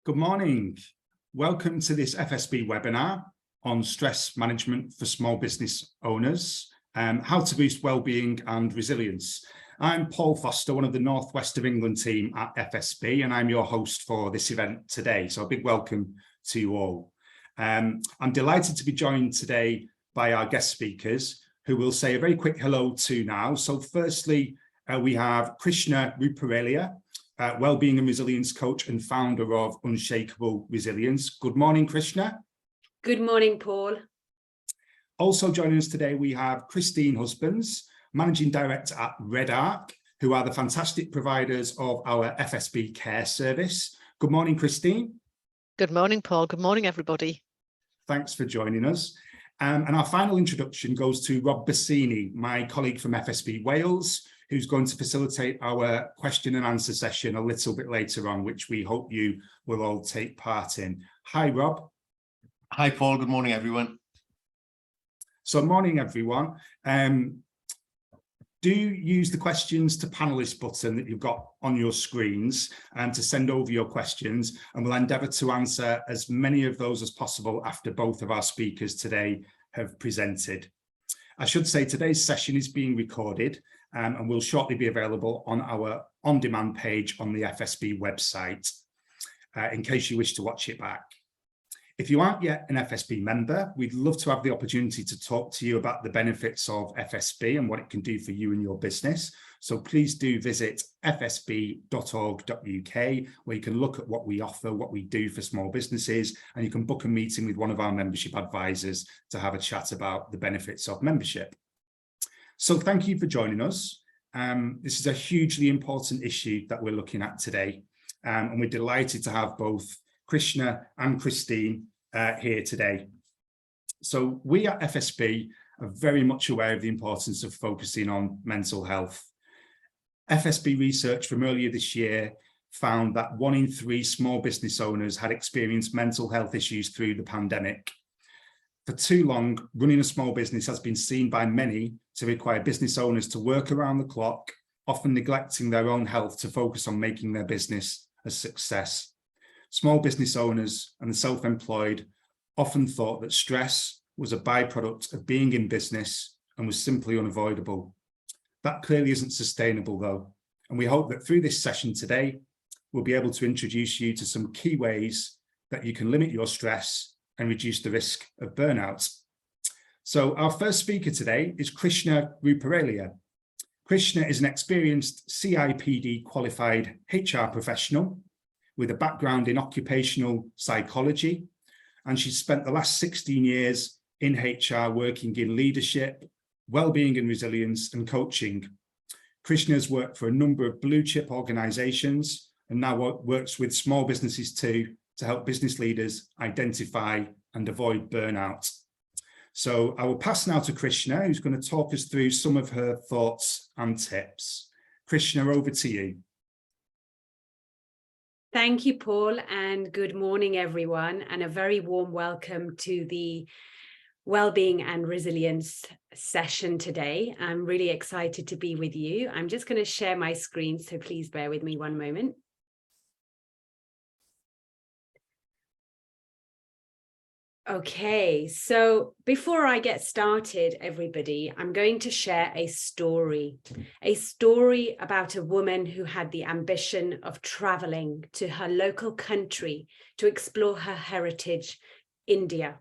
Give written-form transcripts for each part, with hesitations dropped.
Good morning. Welcome to this FSB webinar on stress management for small business owners, how to boost wellbeing and resilience. I'm Paul Foster, one of the Northwest of England team at FSB, and I'm your host for this event today. So a big welcome to you all. I'm delighted to be joined today by our guest speakers, who will say a very quick hello to now. So firstly, we have Krishna Ruparelia, wellbeing and resilience coach and founder of Unshakable Resilience. Good morning, Krishna. Good morning, Paul. Also joining us today, we have Christine Husbands, managing director at Red Arc, who are the fantastic providers of our FSB care service. Good morning, Christine. Good morning, Paul. Good morning, everybody. Thanks for joining us. And our final introduction goes to Rob Bassini, my colleague from FSB Wales, who's going to facilitate our question and answer session a little bit later on, which we hope you will all take part in. Hi, Rob. Hi, Paul. Good morning, everyone. So morning, everyone. Do use the questions to panelists button that you've got on your screens to send over your questions, and we'll endeavour to answer as many of those as possible after both of our speakers today have presented. I should say today's session is being recorded and will shortly be available on our on-demand page on the FSB website in case you wish to watch it back. If you aren't yet an FSB member, we'd love to have the opportunity to talk to you about the benefits of FSB and what it can do for you and your business. So please do visit fsb.org.uk, where you can look at what we offer, what we do for small businesses, and you can book a meeting with one of our membership advisors to have a chat about the benefits of membership. So thank you for joining us. This is a hugely important issue that we're looking at today, and we're delighted to have both Krishna and Christine here today. So we at FSB are very much aware of the importance of focusing on mental health. FSB research from earlier this year found that 1 in 3 small business owners had experienced mental health issues through the pandemic. For too long, running a small business has been seen by many to require business owners to work around the clock, often neglecting their own health to focus on making their business a success. Small business owners and the self-employed often thought that stress was a byproduct of being in business and was simply unavoidable. That clearly isn't sustainable though, and we hope that through this session today, we'll be able to introduce you to some key ways that you can limit your stress and reduce the risk of burnout. So our first speaker today is Krishna Ruparelia. Krishna is an experienced CIPD qualified HR professional with a background in occupational psychology, and she's spent the last 16 years in HR working in leadership, wellbeing and resilience and coaching. Krishna has worked for a number of blue chip organisations and now works with small businesses too to help business leaders identify and avoid burnout. So I will pass now to Krishna, who's going to talk us through some of her thoughts and tips. Krishna, over to you. Thank you, Paul, and good morning, everyone, and a very warm welcome to the Wellbeing and Resilience session today. I'm really excited to be with you. I'm just going to share my screen, so please bear with me one moment. Okay, so before I get started, everybody, I'm going to share a story about a woman who had the ambition of traveling to her local country to explore her heritage, India.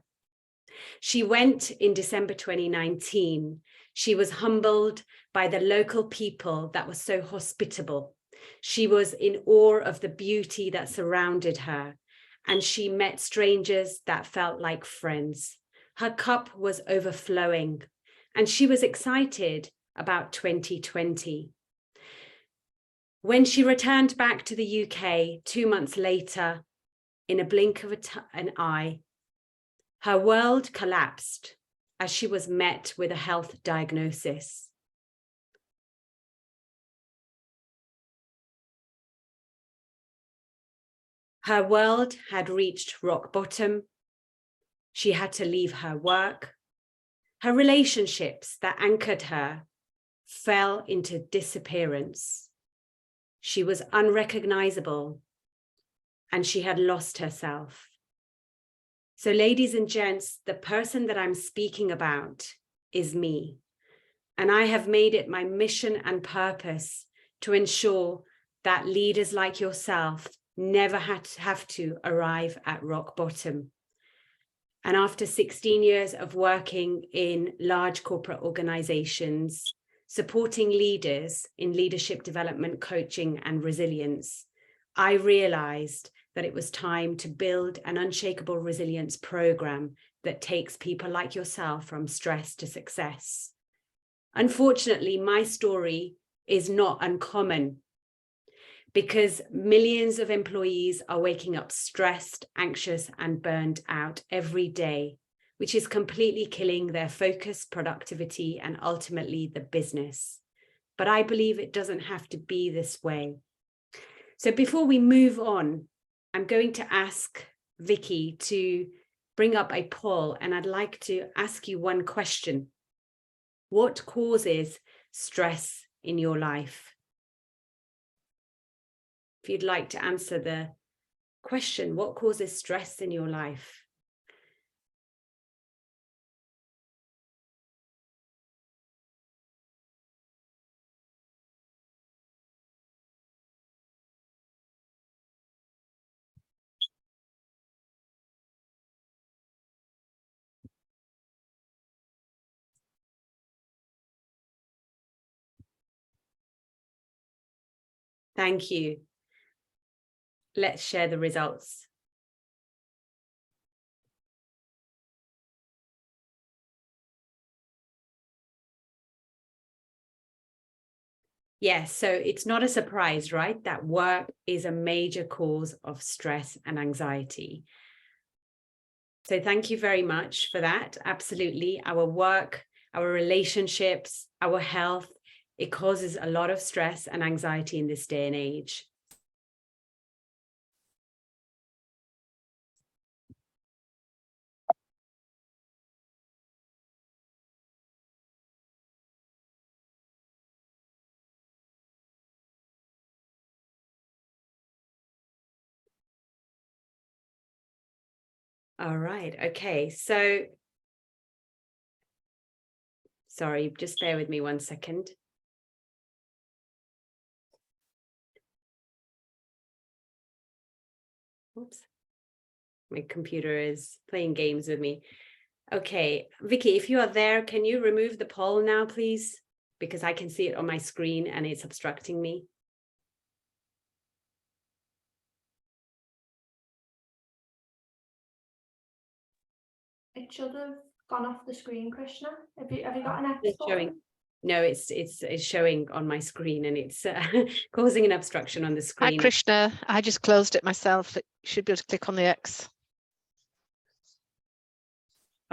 She went in December 2019. She was humbled by the local people that were so hospitable. She was in awe of the beauty that surrounded her, and she met strangers that felt like friends. Her cup was overflowing, and she was excited about 2020. When she returned back to the UK 2 months later, in a blink of an eye, her world collapsed as she was met with a health diagnosis. Her world had reached rock bottom. She had to leave her work. Her relationships that anchored her fell into disappearance. She was unrecognizable and she had lost herself. So ladies and gents, the person that I'm speaking about is me. And I have made it my mission and purpose to ensure that leaders like yourself never have to arrive at rock bottom. And after 16 years of working in large corporate organizations, supporting leaders in leadership development, coaching, and resilience, I realized that it was time to build an unshakable resilience program that takes people like yourself from stress to success. Unfortunately, my story is not uncommon because millions of employees are waking up stressed, anxious, and burned out every day, which is completely killing their focus, productivity, and ultimately the business. But I believe it doesn't have to be this way. So before we move on, I'm going to ask Vicky to bring up a poll, and I'd like to ask you one question. What causes stress in your life? If you'd like to answer the question, what causes stress in your life? Thank you. Let's share the results. Yes, so it's not a surprise, right? That work is a major cause of stress and anxiety. So thank you very much for that. Absolutely. Our work, our relationships, our health, it causes a lot of stress and anxiety in this day and age. All right. Okay. So, sorry, just bear with me one second. Oops. My computer is playing games with me. Okay. Vicky, if you are there, can you remove the poll now, please? Because I can see it on my screen and it's obstructing me. It should have gone off the screen, Krishna. Have you got an X It's button? showing. No, it's showing on my screen and it's causing an obstruction on the Hi, screen. Krishna. I just closed it myself. You should be able to click on the X.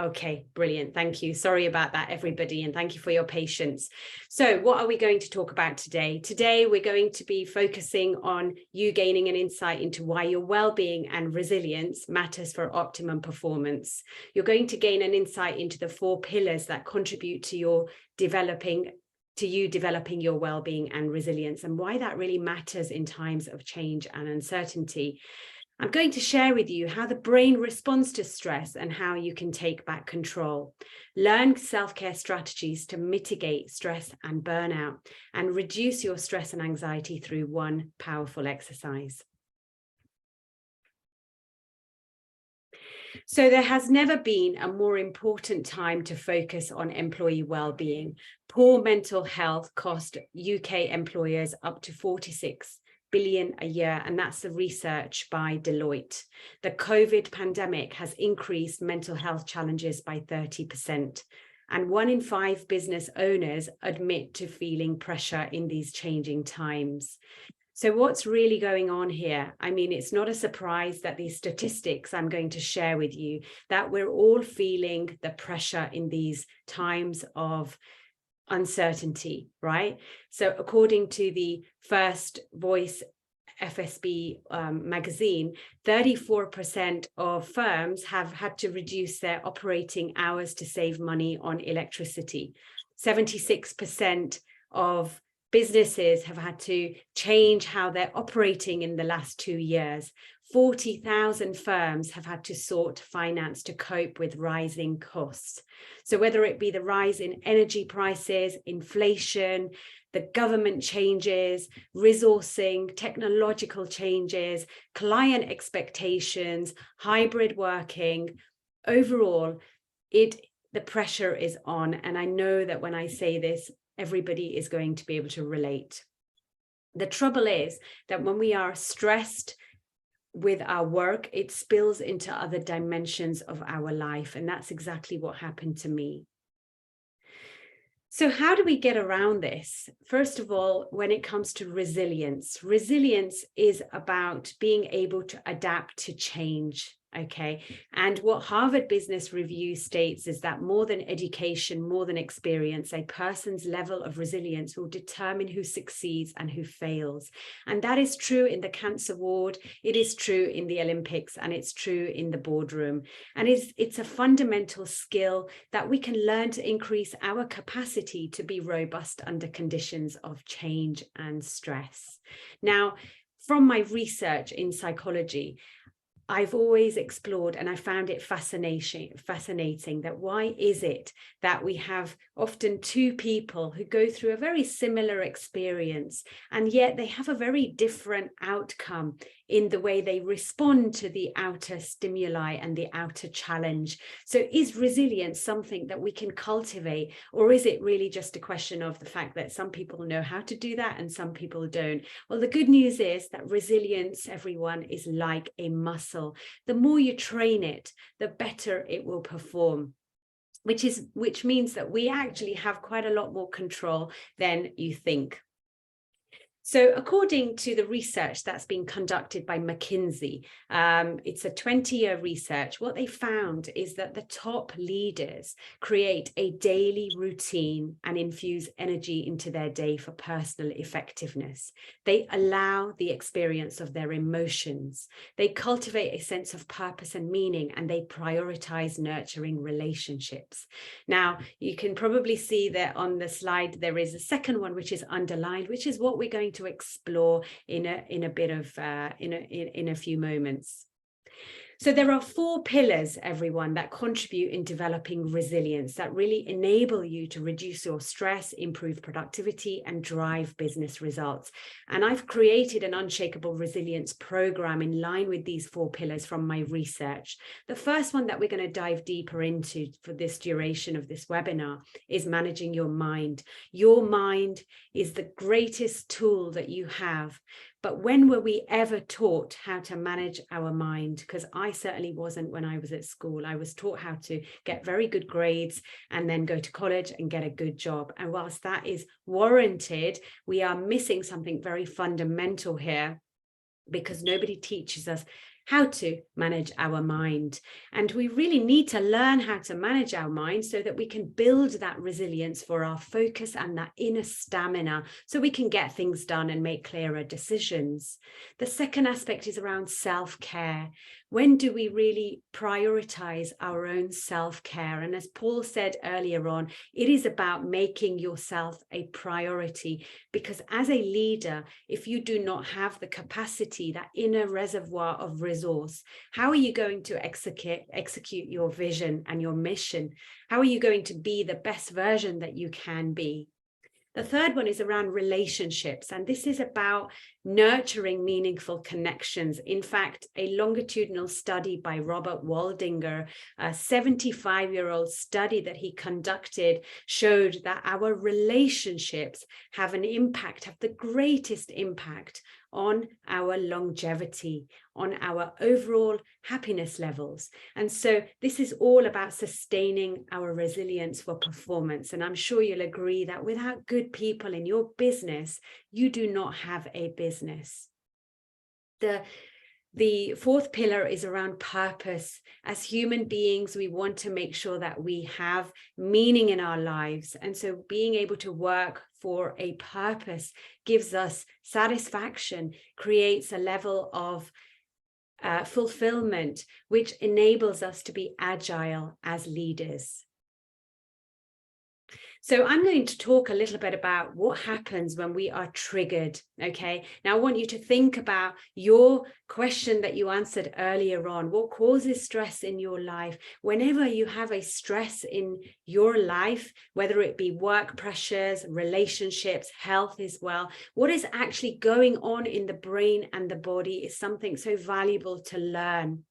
Okay, brilliant. Thank you. Sorry about that, everybody, and thank you for your patience. So what are we going to talk about today? Today, we're going to be focusing on you gaining an insight into why your well-being and resilience matters for optimum performance. You're going to gain an insight into the 4 pillars that contribute to you developing your well-being and resilience, and why that really matters in times of change and uncertainty. I'm going to share with you how the brain responds to stress and how you can take back control. Learn self-care strategies to mitigate stress and burnout and reduce your stress and anxiety through one powerful exercise. So there has never been a more important time to focus on employee well-being. Poor mental health cost UK employers up to 46 billion a year, and that's the research by Deloitte. The COVID pandemic has increased mental health challenges by 30%, and 1 in 5 business owners admit to feeling pressure in these changing times. So what's really going on here? I mean, it's not a surprise that these statistics I'm going to share with you, that we're all feeling the pressure in these times of uncertainty, right? So according to the First Voice FSB magazine, 34% of firms have had to reduce their operating hours to save money on electricity. 76% of businesses have had to change how they're operating in the last 2 years. 40,000 firms have had to sought finance to cope with rising costs. So whether it be the rise in energy prices, inflation, the government changes, resourcing, technological changes, client expectations, hybrid working, overall, the pressure is on. And I know that when I say this, everybody is going to be able to relate. The trouble is that when we are stressed with our work, it spills into other dimensions of our life. And that's exactly what happened to me. So how do we get around this? First of all, when it comes to resilience is about being able to adapt to change. Okay. And what Harvard Business Review states is that more than education, more than experience, a person's level of resilience will determine who succeeds and who fails. And that is true in the cancer ward. It is true in the Olympics, and it's true in the boardroom. And it's a fundamental skill that we can learn to increase our capacity to be robust under conditions of change and stress. Now, from my research in psychology, I've always explored, and I found it fascinating that why is it that we have often two people who go through a very similar experience, and yet they have a very different outcome in the way they respond to the outer stimuli and the outer challenge. So is resilience something that we can cultivate, or is it really just a question of the fact that some people know how to do that and some people don't? Well, the good news is that resilience, everyone, is like a muscle. The more you train it, the better it will perform. Which means that we actually have quite a lot more control than you think. So according to the research that's been conducted by McKinsey, it's a 20-year research. What they found is that the top leaders create a daily routine and infuse energy into their day for personal effectiveness. They allow the experience of their emotions. They cultivate a sense of purpose and meaning, and they prioritize nurturing relationships. Now, you can probably see that on the slide, there is a second one, which is underlined, which is what we're going to explore in a few moments. So there are 4 pillars, everyone, that contribute in developing resilience, that really enable you to reduce your stress, improve productivity, and drive business results. And I've created an unshakable resilience program in line with these 4 pillars from my research. The first one that we're going to dive deeper into for this duration of this webinar is managing your mind. Your mind is the greatest tool that you have. But when were we ever taught how to manage our mind? Because I certainly wasn't when I was at school. I was taught how to get very good grades and then go to college and get a good job. And whilst that is warranted, we are missing something very fundamental here, because nobody teaches us how to manage our mind. And we really need to learn how to manage our mind so that we can build that resilience for our focus and that inner stamina, so we can get things done and make clearer decisions. The second aspect is around self-care. When do we really prioritize our own self-care? And as Paul said earlier on, it is about making yourself a priority, because as a leader, if you do not have the capacity, that inner reservoir of resource, how are you going to execute your vision and your mission? How are you going to be the best version that you can be? The third one is around relationships, and this is about nurturing meaningful connections. In fact, a longitudinal study by Robert Waldinger, a 75-year-old study that he conducted, showed that our relationships have an impact, have the greatest impact on our longevity, on our overall happiness levels. And so this is all about sustaining our resilience for performance. And I'm sure you'll agree that without good people in your business, you do not have a business. The fourth pillar is around purpose. As human beings, we want to make sure that we have meaning in our lives. And so being able to work for a purpose gives us satisfaction, creates a level of fulfillment, which enables us to be agile as leaders. So I'm going to talk a little bit about what happens when we are triggered, okay? Now I want you to think about your question that you answered earlier on. What causes stress in your life? Whenever you have a stress in your life, whether it be work pressures, relationships, health as well, what is actually going on in the brain and the body is something so valuable to learn.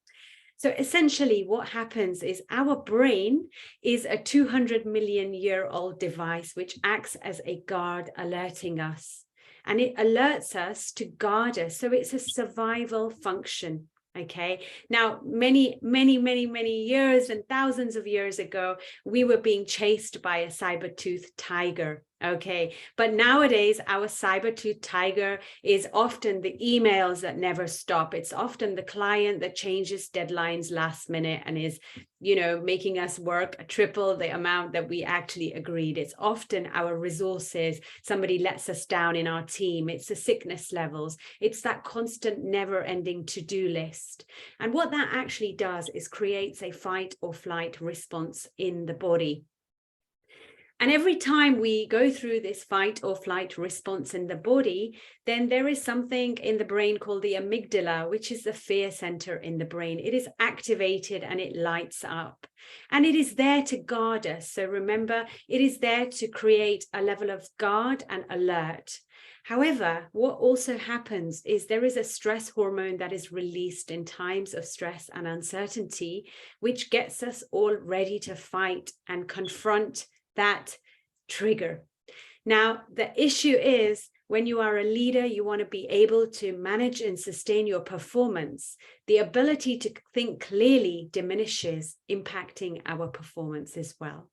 So essentially what happens is our brain is a 200 million year old device which acts as a guard alerting us, and it alerts us to guard us. So it's a survival function. Okay, now many years and thousands of years ago, we were being chased by a saber-toothed tiger. Okay, but nowadays our saber-toothed tiger is often the emails that never stop. It's often the client that changes deadlines last minute and is, you know, making us work triple the amount that we actually agreed. It's often our resources. Somebody lets us down in our team. It's the sickness levels. It's that constant never-ending to-do list. And what that actually does is creates a fight or flight response in the body. And every time we go through this fight or flight response in the body, then there is something in the brain called the amygdala, which is the fear center in the brain. It is activated and it lights up. And it is there to guard us. So remember, it is there to create a level of guard and alert. However, what also happens is there is a stress hormone that is released in times of stress and uncertainty, which gets us all ready to fight and confront that trigger. Now, the issue is when you are a leader, you want to be able to manage and sustain your performance. The ability to think clearly diminishes, impacting our performance as well.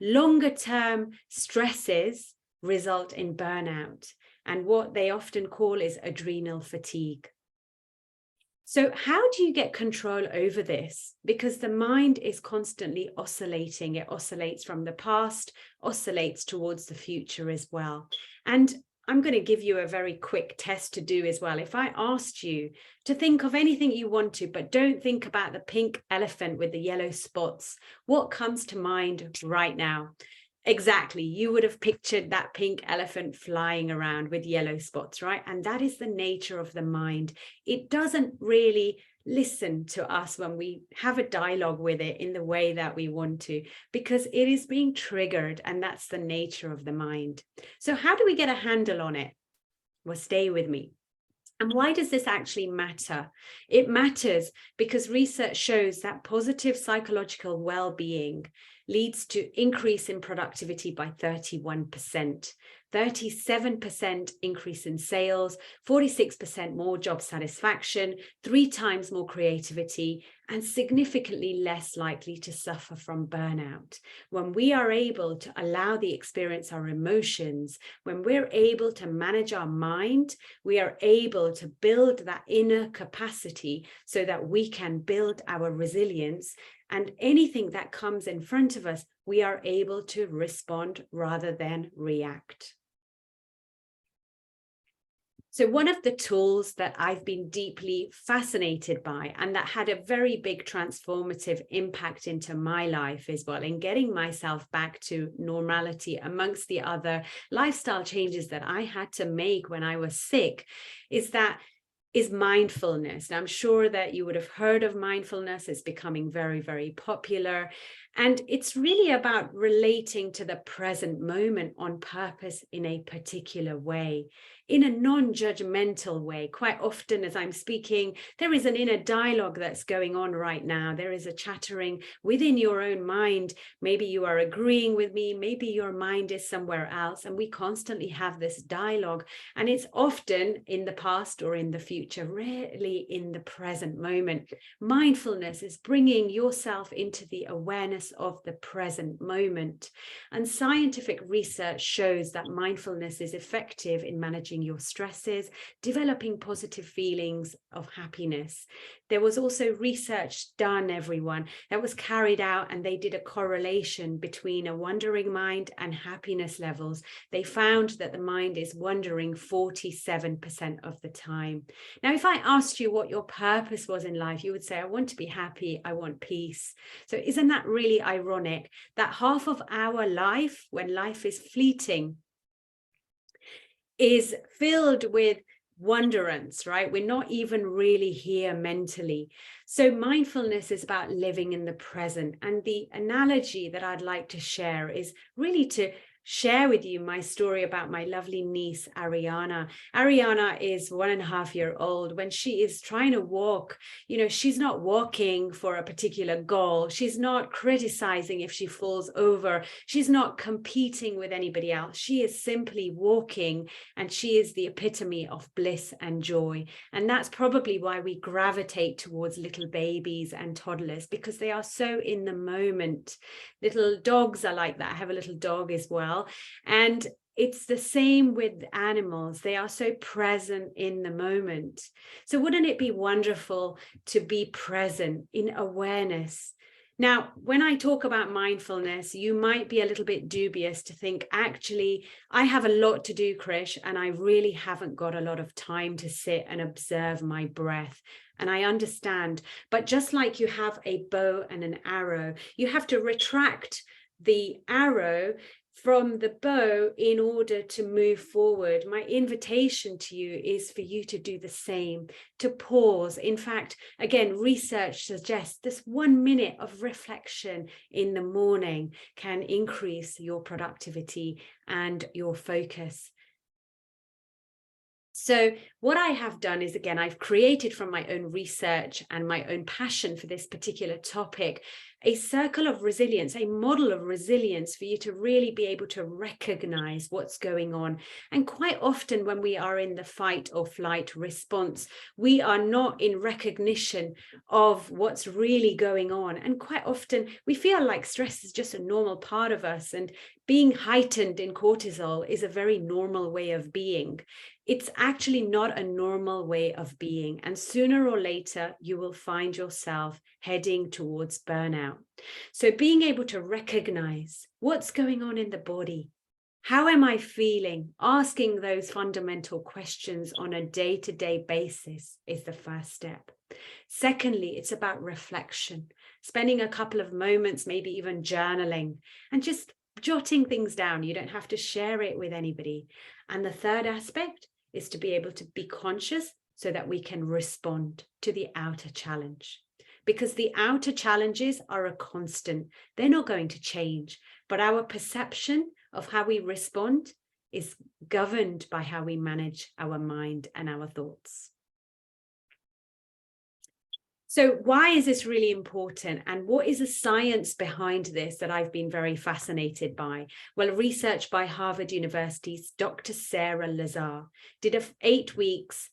Longer term stresses result in burnout and what they often call is adrenal fatigue. So how do you get control over this? Because the mind is constantly oscillating. It oscillates from the past, oscillates towards the future as well. And I'm going to give you a very quick test to do as well. If I asked you to think of anything you want to, but don't think about the pink elephant with the yellow spots, what comes to mind right now? Exactly. You would have pictured that pink elephant flying around with yellow spots, right? And that is the nature of the mind. It doesn't really listen to us when we have a dialogue with it in the way that we want to, because it is being triggered, and that's the nature of the mind. So how do we get a handle on it? Well, stay with me. And why does this actually matter? It matters because research shows that positive psychological well-being leads to increase in productivity by 31%, 37% increase in sales, 46% more job satisfaction, 3 times more creativity, and significantly less likely to suffer from burnout. When we are able to allow the experience our emotions, when we're able to manage our mind, we are able to build that inner capacity so that we can build our resilience. And anything that comes in front of us, we are able to respond rather than react. So one of the tools that I've been deeply fascinated by and that had a very big transformative impact into my life as well, in getting myself back to normality amongst the other lifestyle changes that I had to make when I was sick, is mindfulness. Now, I'm sure that you would have heard of mindfulness. It's becoming very, very popular. And it's really about relating to the present moment on purpose in a particular way, in a non-judgmental way. Quite often as I'm speaking, there is an inner dialogue that's going on right now. There is a chattering within your own mind. Maybe you are agreeing with me, maybe your mind is somewhere else. And we constantly have this dialogue. And it's often in the past or in the future, rarely in the present moment. Mindfulness is bringing yourself into the awareness of the present moment. And scientific research shows that mindfulness is effective in managing managing your stresses, developing positive feelings of happiness. There was also research done, everyone, that was carried out, and they did a correlation between a wandering mind and happiness levels. They found that the mind is wandering 47% of the time. Now, if I asked you what your purpose was in life, you would say, I want to be happy, I want peace. So isn't that really ironic that half of our life, when life is fleeting, is filled with wonderance, right? We're not even really here mentally. So mindfulness is about living in the present. And the analogy that I'd like to share is really to share with you my story about my lovely niece, Ariana. Ariana is 1.5 years old. When she is trying to walk, you know, she's not walking for a particular goal. She's not criticizing if she falls over. She's not competing with anybody else. She is simply walking, and she is the epitome of bliss and joy. And that's probably why we gravitate towards little babies and toddlers, because they are so in the moment. Little dogs are like that. I have a little dog as well. And it's the same with animals. They are so present in the moment. So wouldn't it be wonderful to be present in awareness? Now, when I talk about mindfulness, you might be a little bit dubious to think, actually, I have a lot to do, Krish, and I really haven't got a lot of time to sit and observe my breath. And I understand, but just like you have a bow and an arrow, you have to retract the arrow from the bow in order to move forward. My invitation to you is for you to do the same, to pause. In fact, again, research suggests this 1 minute of reflection in the morning can increase your productivity and your focus. So what I have done is, again, I've created from my own research and my own passion for this particular topic, a circle of resilience, a model of resilience for you to really be able to recognize what's going on. And quite often when we are in the fight or flight response, we are not in recognition of what's really going on. And quite often we feel like stress is just a normal part of us, and being heightened in cortisol is a very normal way of being. It's actually not a normal way of being. And sooner or later, you will find yourself heading towards burnout. So being able to recognize what's going on in the body, how am I feeling? Asking those fundamental questions on a day-to-day basis is the first step. Secondly, it's about reflection, spending a couple of moments, maybe even journaling, and just jotting things down. You don't have to share it with anybody. And the third aspect is to be able to be conscious so that we can respond to the outer challenge. Because the outer challenges are a constant. They're not going to change. But our perception of how we respond is governed by how we manage our mind and our thoughts. So why is this really important? And what is the science behind this that I've been very fascinated by? Well, research by Harvard University's Dr. Sarah Lazar did an 8 weeks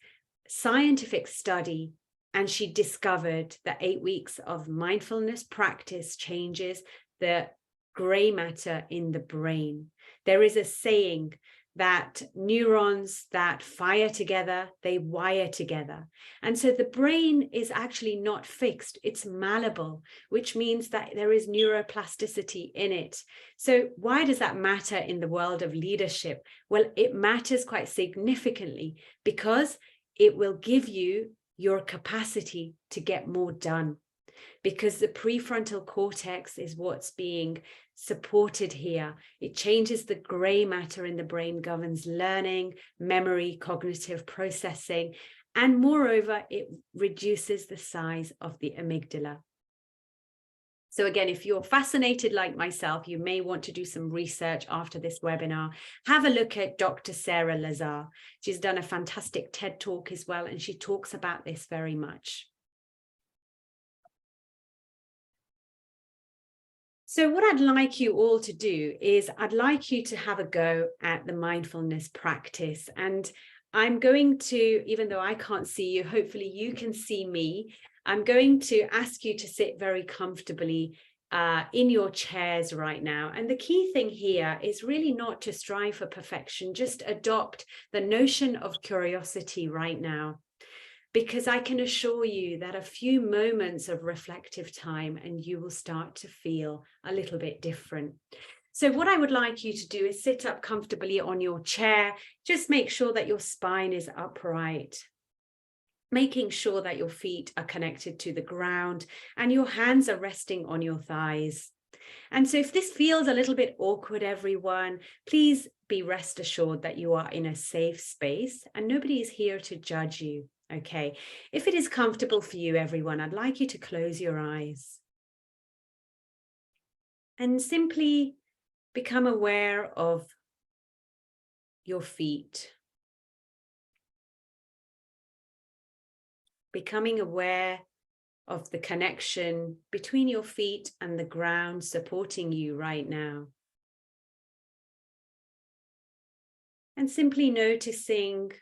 scientific study, and she discovered that 8 weeks of mindfulness practice changes the gray matter in the brain. There is a saying that neurons that fire together, they wire together. And so the brain is actually not fixed, it's malleable, which means that there is neuroplasticity in it. So why does that matter in the world of leadership? Well, it matters quite significantly because it will give you your capacity to get more done. Because the prefrontal cortex is what's being supported here. It changes the gray matter in the brain, governs learning, memory, cognitive processing, and moreover, it reduces the size of the amygdala. So again, if you're fascinated like myself, you may want to do some research after this webinar. Have a look at Dr. Sarah Lazar. She's done a fantastic TED Talk as well, and she talks about this very much. So what I'd like you all to do is I'd like you to have a go at the mindfulness practice. And I'm going to, even though I can't see you, hopefully you can see me. I'm going to ask you to sit very comfortably in your chairs right now. And the key thing here is really not to strive for perfection, just adopt the notion of curiosity right now. Because I can assure you that a few moments of reflective time and you will start to feel a little bit different. So what I would like you to do is sit up comfortably on your chair. Just make sure that your spine is upright, making sure that your feet are connected to the ground and your hands are resting on your thighs. And so if this feels a little bit awkward, everyone, please be rest assured that you are in a safe space and nobody is here to judge you. Okay, if it is comfortable for you, everyone, I'd like you to close your eyes and simply become aware of your feet. Becoming aware of the connection between your feet and the ground supporting you right now. And simply noticing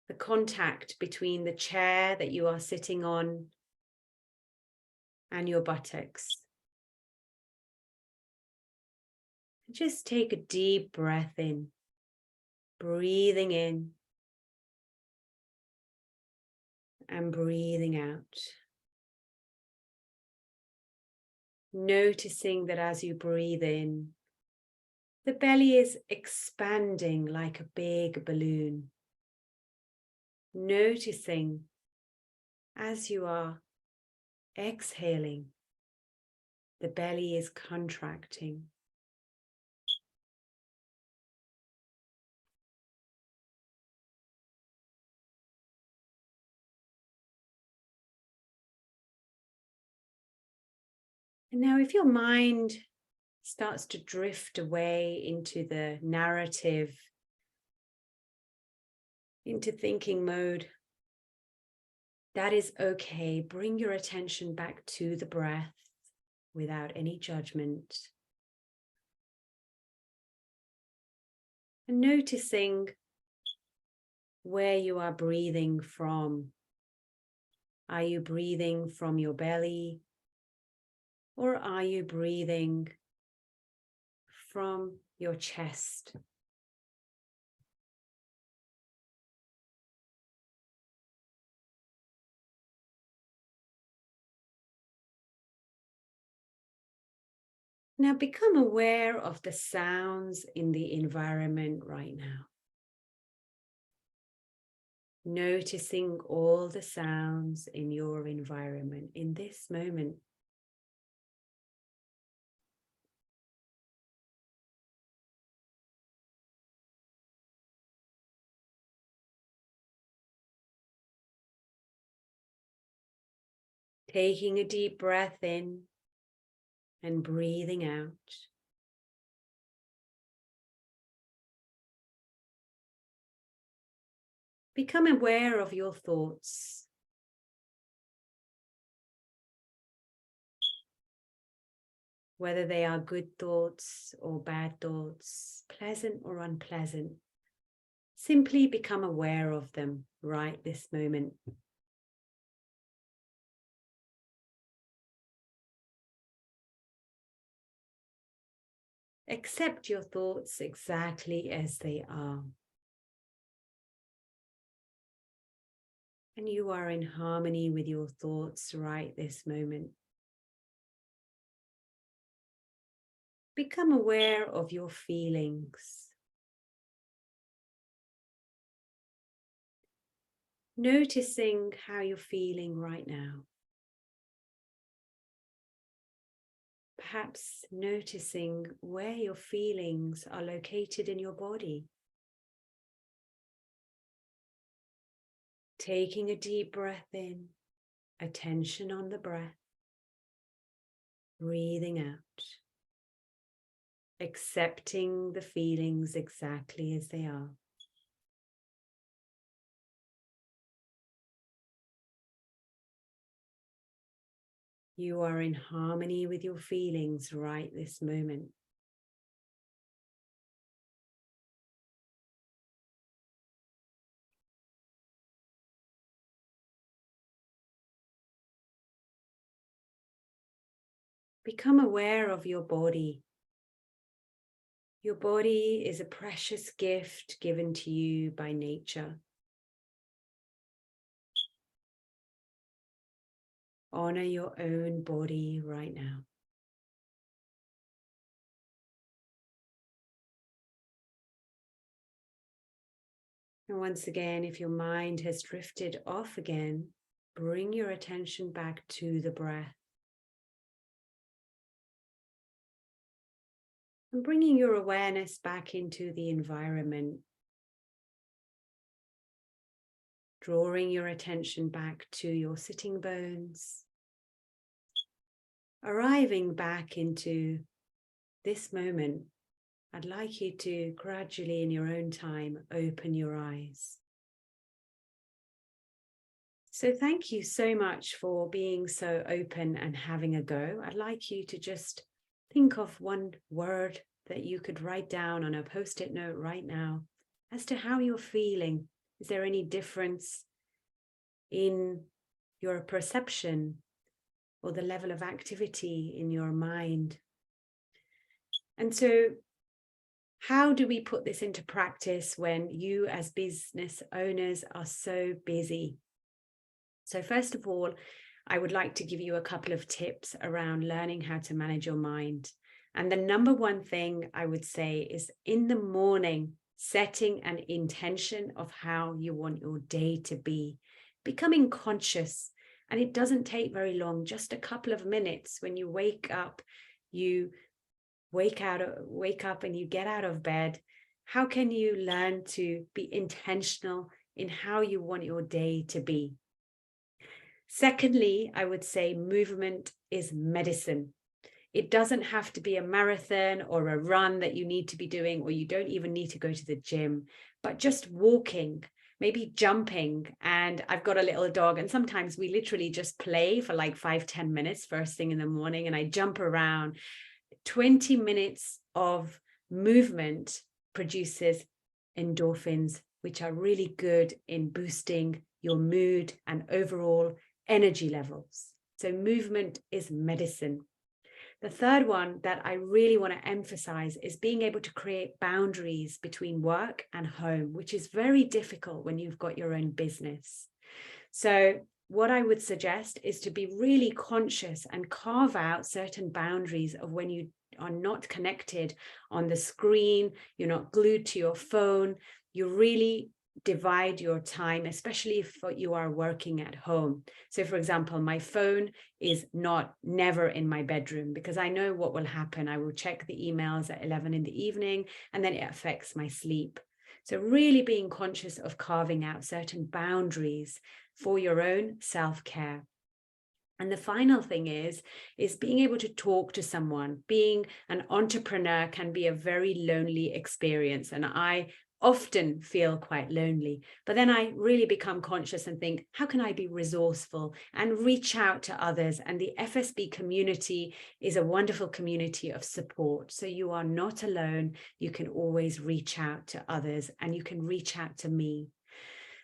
the contact between the chair that you are sitting on and your buttocks. Just take a deep breath in, breathing in and breathing out. Noticing that as you breathe in, the belly is expanding like a big balloon. Noticing as you are exhaling, the belly is contracting. And now if your mind starts to drift away into the narrative, into thinking mode, that is okay. Bring your attention back to the breath without any judgment. And noticing where you are breathing from. Are you breathing from your belly? Or are you breathing from your chest? Now become aware of the sounds in the environment right now. Noticing all the sounds in your environment in this moment. Taking a deep breath in and breathing out. Become aware of your thoughts. Whether they are good thoughts or bad thoughts, pleasant or unpleasant. Simply become aware of them right this moment. Accept your thoughts exactly as they are. And you are in harmony with your thoughts right this moment. Become aware of your feelings. Noticing how you're feeling right now. Perhaps noticing where your feelings are located in your body. Taking a deep breath in, attention on the breath, breathing out, accepting the feelings exactly as they are. You are in harmony with your feelings right this moment. Become aware of your body. Your body is a precious gift given to you by nature. Honor your own body right now. And once again, if your mind has drifted off again, bring your attention back to the breath. And bringing your awareness back into the environment. Drawing your attention back to your sitting bones. Arriving back into this moment, I'd like you to gradually, in your own time, open your eyes. So thank you so much for being so open and having a go. I'd like you to just think of one word that you could write down on a post-it note right now as to how you're feeling. Is there any difference in your perception or the level of activity in your mind? And so how do we put this into practice when you as business owners are so busy? So first of all, I would like to give you a couple of tips around learning how to manage your mind. And the number one thing I would say is in the morning, setting an intention of how you want your day to be, becoming conscious. And it doesn't take very long, just a couple of minutes. When you wake up, you wake up and you get out of bed. How can you learn to be intentional in how you want your day to be? Secondly, I would say movement is medicine. It doesn't have to be a marathon or a run that you need to be doing, or you don't even need to go to the gym, but just walking, maybe jumping. And I've got a little dog, and sometimes we literally just play for like 5-10 minutes first thing in the morning, and I jump around. 20 minutes of movement produces endorphins, which are really good in boosting your mood and overall energy levels. So movement is medicine. The third one that I really want to emphasize is being able to create boundaries between work and home, which is very difficult when you've got your own business. So what I would suggest is to be really conscious and carve out certain boundaries of when you are not connected on the screen, you're not glued to your phone, you really divide your time, especially if you are working at home. So for example, my phone is never in my bedroom, because I know what will happen. I will check the emails at 11 in the evening, and then it affects my sleep. So really being conscious of carving out certain boundaries for your own self-care. And the final thing is being able to talk to someone. Being an entrepreneur can be a very lonely experience, and I often feel quite lonely, but then I really become conscious and think, how can I be resourceful and reach out to others? And the FSB community is a wonderful community of support. So you are not alone. You can always reach out to others, and you can reach out to me.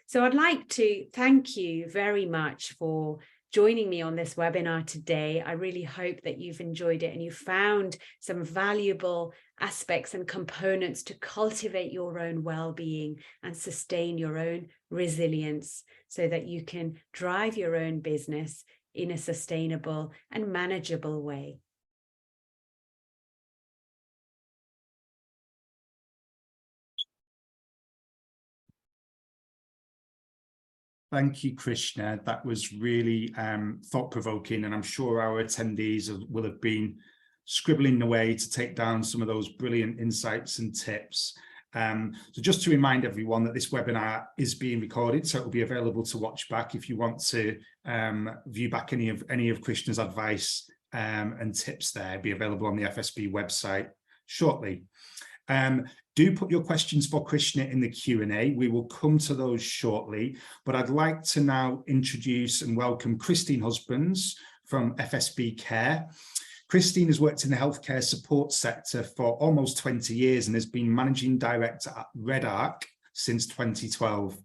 So I'd like to thank you very much for joining me on this webinar today. I really hope that you've enjoyed it and you found some valuable aspects and components to cultivate your own well-being and sustain your own resilience so that you can drive your own business in a sustainable and manageable way. Thank you, Krishna. That was really thought-provoking, and I'm sure our attendees will have been scribbling away to take down some of those brilliant insights and tips. So just to remind everyone that this webinar is being recorded, so it will be available to watch back if you want to view back any of Krishna's advice and tips there. It'll be available on the FSB website shortly. Do put your questions for Krishna in the Q&A. We will come to those shortly, but I'd like to now introduce and welcome Christine Husbands from FSB Care. Christine has worked in the healthcare support sector for almost 20 years and has been managing director at Red Arc since 2012.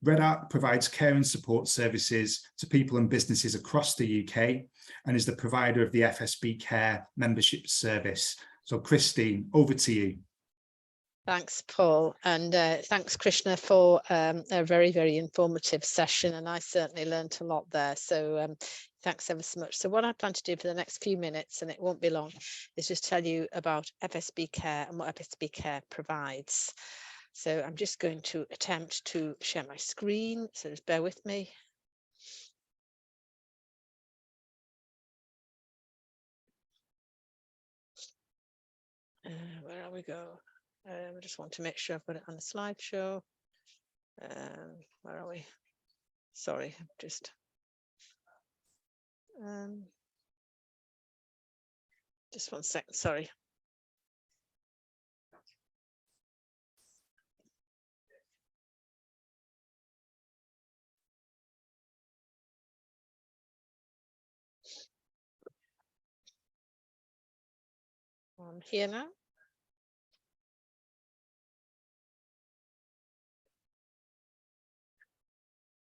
Red Arc provides care and support services to people and businesses across the UK, and is the provider of the FSB Care membership service. So Christine, over to you. Thanks, Paul, and thanks, Krishna, for a very, very informative session, and I certainly learned a lot there. So thanks ever so much. So what I plan to do for the next few minutes, and it won't be long, is just tell you about FSB Care and what FSB Care provides. So I'm just going to attempt to share my screen, so just bear with me. Where are we go? I just want to make sure I've got it on the slideshow. Where are we? Sorry, just 1 second, sorry. I'm here now.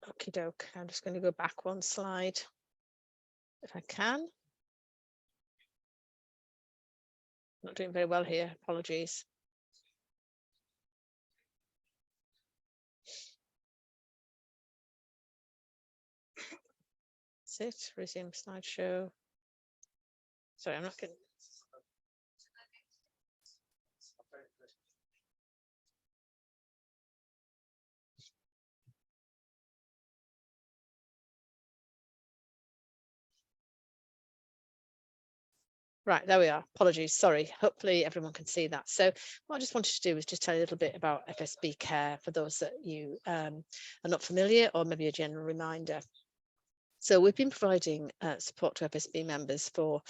Okie doke. I'm just going to go back 1 slide if I can. Not doing very well here. Apologies. That's it. Resume slideshow. Sorry, I'm not going. Right, there we are. Apologies, sorry. Hopefully everyone can see that. So what I just wanted to do is just tell you a little bit about FSB Care for those that you are not familiar, or maybe a general reminder. So we've been providing support to FSB members for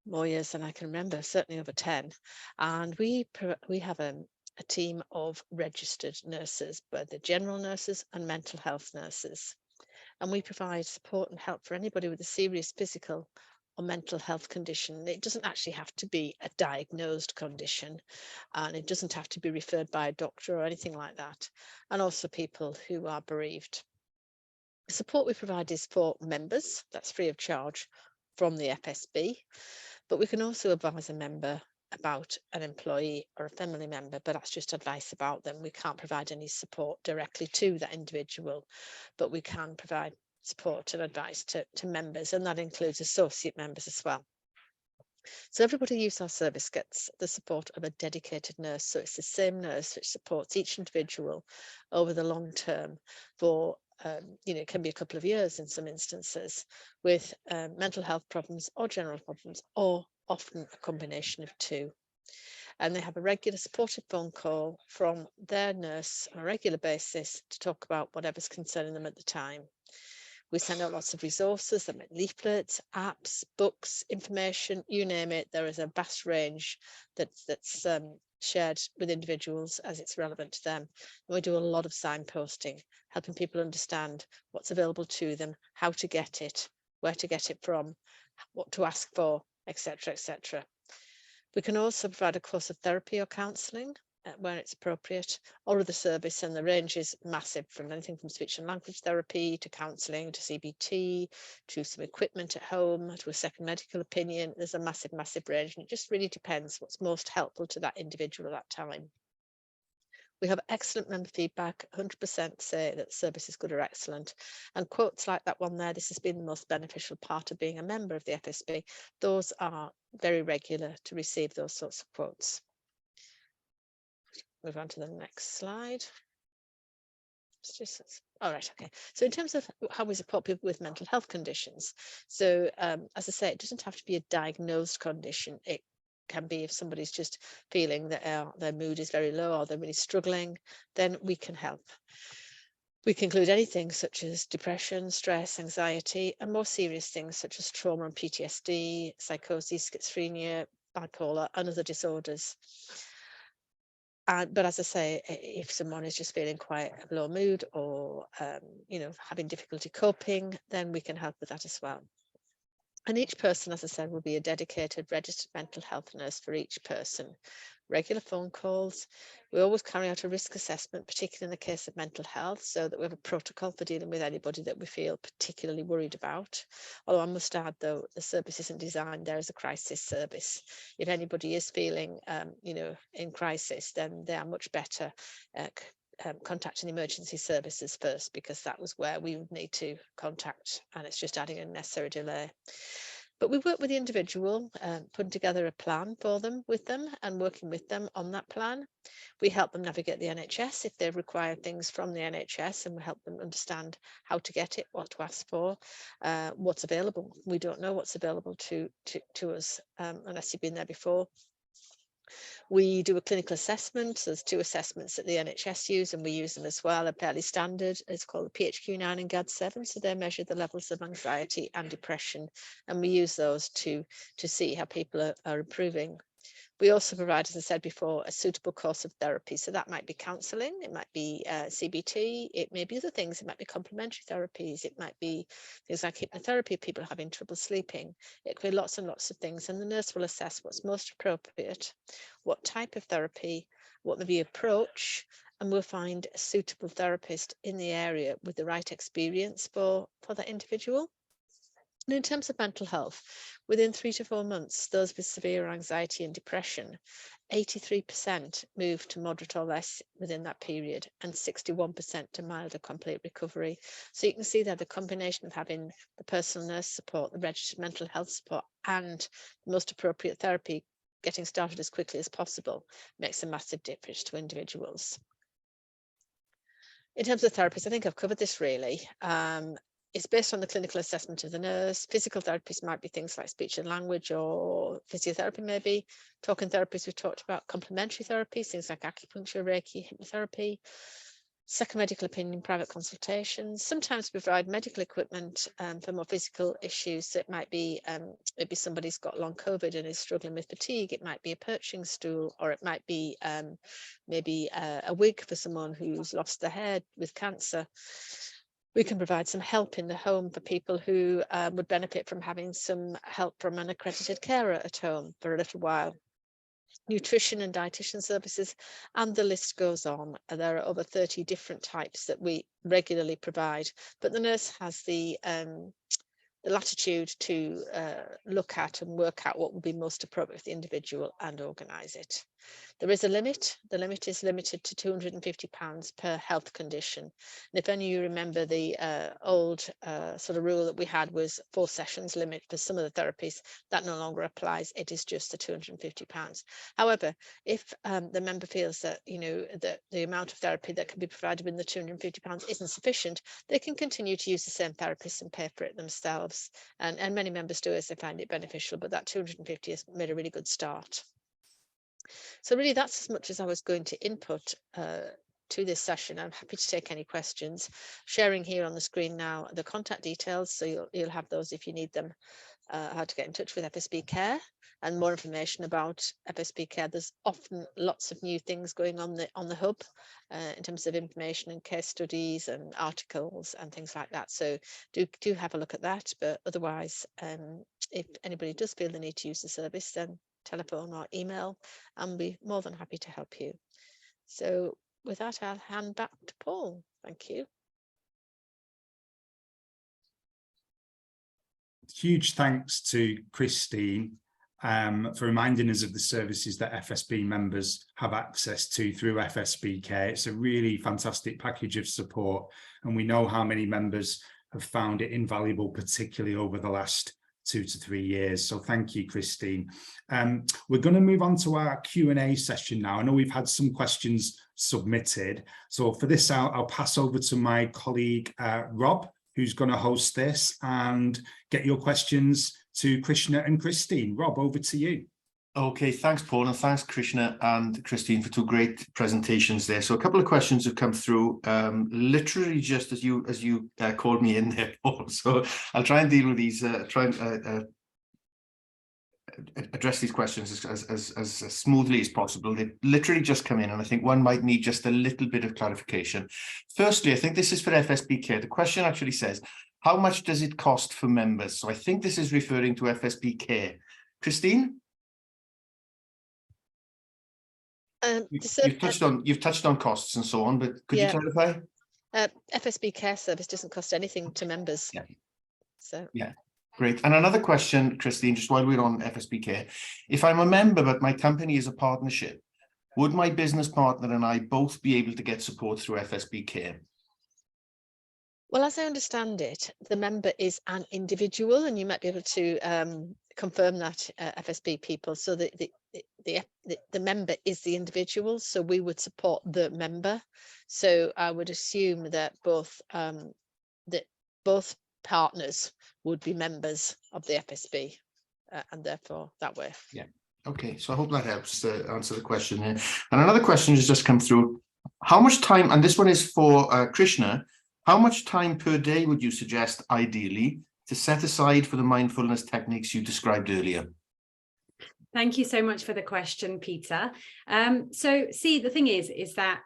more years than I can remember, certainly over 10. And we have a team of registered nurses, both the general nurses and mental health nurses. And we provide support and help for anybody with a serious physical or mental health condition. It doesn't actually have to be a diagnosed condition, and it doesn't have to be referred by a doctor or anything like that. And also people who are bereaved. The support we provide is for members, that's free of charge from the FSB, but we can also advise a member about an employee or a family member, but that's just advice about them. We can't provide any support directly to that individual, but we can provide support and advice to members, and that includes associate members as well. So everybody who uses our service gets the support of a dedicated nurse. So it's the same nurse which supports each individual over the long term for, it can be a couple of years in some instances, with mental health problems or general problems, or often a combination of two. And they have a regular supportive phone call from their nurse on a regular basis to talk about whatever's concerning them at the time. We send out lots of resources, that make leaflets, apps, books, information, you name it. There is a vast range that's shared with individuals as it's relevant to them. And we do a lot of signposting, helping people understand what's available to them, how to get it, where to get it from, what to ask for, etc., etc. We can also provide a course of therapy or counselling where it's appropriate, or other service, and the range is massive, from anything from speech and language therapy to counselling to CBT to some equipment at home to a second medical opinion. There's a massive range, and it just really depends what's most helpful to that individual at that time. We have excellent member feedback. 100% say that the service is good or excellent, and quotes like that one there, "This has been the most beneficial part of being a member of the FSB," those are very regular to receive those sorts of quotes. Move on to the next slide. All right, okay. So in terms of how we support people with mental health conditions, so as I say, it doesn't have to be a diagnosed condition. It can be if somebody's just feeling that their mood is very low, or they're really struggling, then we can help. We can include anything such as depression, stress, anxiety, and more serious things such as trauma and PTSD, psychosis, schizophrenia, bipolar, and other disorders. But as I say, if someone is just feeling quite a low mood, or having difficulty coping, then we can help with that as well. And each person, as I said, will be a dedicated registered mental health nurse for each person. Regular phone calls. We always carry out a risk assessment, particularly in the case of mental health, so that we have a protocol for dealing with anybody that we feel particularly worried about. Although I must add, though, the service isn't designed there as a crisis service. If anybody is feeling, in crisis, then they are much better contacting emergency services first, because that was where we would need to contact, and it's just adding unnecessary delay. But we work with the individual, putting together a plan for them, with them, and working with them on that plan. We help them navigate the NHS if they require things from the NHS, and we help them understand how to get it, what to ask for, what's available. We don't know what's available to us unless you've been there before. We do a clinical assessment. So there's 2 assessments that the NHS use, and we use them as well. They're fairly standard. It's called the PHQ-9 and GAD-7. So they measure the levels of anxiety and depression, and we use those to see how people are improving. We also provide, as I said before, a suitable course of therapy. So that might be counselling, it might be CBT, it may be other things, it might be complementary therapies, it might be things like hypnotherapy if people are having trouble sleeping. It could be lots and lots of things, and the nurse will assess what's most appropriate, what type of therapy, what may be approach, and we'll find a suitable therapist in the area with the right experience for that individual. And in terms of mental health, within 3 to 4 months, those with severe anxiety and depression, 83% move to moderate or less within that period, and 61% to mild or complete recovery. So you can see that the combination of having the personal nurse support, the registered mental health support, and the most appropriate therapy getting started as quickly as possible makes a massive difference to individuals. In terms of therapists, I think I've covered this really. It's based on the clinical assessment of the nurse. Physical therapies might be things like speech and language, or physiotherapy maybe. Talking therapies we've talked about. Complementary therapies, things like acupuncture, Reiki, hypnotherapy. Second medical opinion, private consultations. Sometimes we provide medical equipment for more physical issues. So it might be maybe somebody's got long COVID and is struggling with fatigue. It might be a perching stool, or it might be maybe a wig for someone who's lost their hair with cancer. We can provide some help in the home for people who would benefit from having some help from an accredited carer at home for a little while. Nutrition and dietitian services, and the list goes on. There are over 30 different types that we regularly provide, but the nurse has the latitude to look at and work out what will be most appropriate for the individual and organise it. There is a limit. The limit is limited to £250 per health condition. And if any of you remember, the old sort of rule that we had was 4 sessions limit for some of the therapies. That no longer applies. It is just the £250. However, if the member feels that, that the amount of therapy that can be provided within the £250 isn't sufficient, they can continue to use the same therapist and pay for it themselves. And many members do as they find it beneficial, but that £250 has made a really good start. So really, that's as much as I was going to input to this session. I'm happy to take any questions. Sharing here on the screen now the contact details, so you'll have those if you need them. How to get in touch with FSB Care and more information about FSB Care. There's often lots of new things going on the hub in terms of information and case studies and articles and things like that. So do have a look at that. But otherwise, if anybody does feel the need to use the service, then telephone or email, and be more than happy to help you. So with that, I'll hand back to Paul. Thank you. Huge thanks to Christine for reminding us of the services that FSB members have access to through FSB Care. It's a really fantastic package of support, and we know how many members have found it invaluable, particularly over the last 2 to 3 years. So thank you, Christine. We're going to move on to our Q&A session now. I know we've had some questions submitted. So for this, I'll pass over to my colleague, Rob, who's going to host this and get your questions to Krishna and Christine. Rob, over to you. Okay, thanks, Paul, and thanks, Krishna and Christine, for 2 great presentations there. So a couple of questions have come through, literally just as you called me in there, Paul. So I'll try and deal with these, address these questions as smoothly as possible. They've literally just come in, and I think one might need just a little bit of clarification. Firstly, I think this is for FSB Care. The question actually says, how much does it cost for members? So I think this is referring to FSB Care. Christine? You've touched on costs and so on, but could you clarify? FSB Care service doesn't cost anything to members. Yeah. So yeah, great. And another question, Christine, just while we're on FSB Care, if I'm a member but my company is a partnership, would my business partner and I both be able to get support through FSB Care? Well, as I understand it, the member is an individual, and you might be able to confirm that, FSB people. So the member is the individual, so we would support the member. So I would assume that both partners would be members of the FSB, and therefore that way. Yeah. Okay. So I hope that helps to answer the question here. And another question has just come through. How much time, and this one is for Krishna, how much time per day would you suggest ideally to set aside for the mindfulness techniques you described earlier? Thank you so much for the question, Peter. So see, the thing is that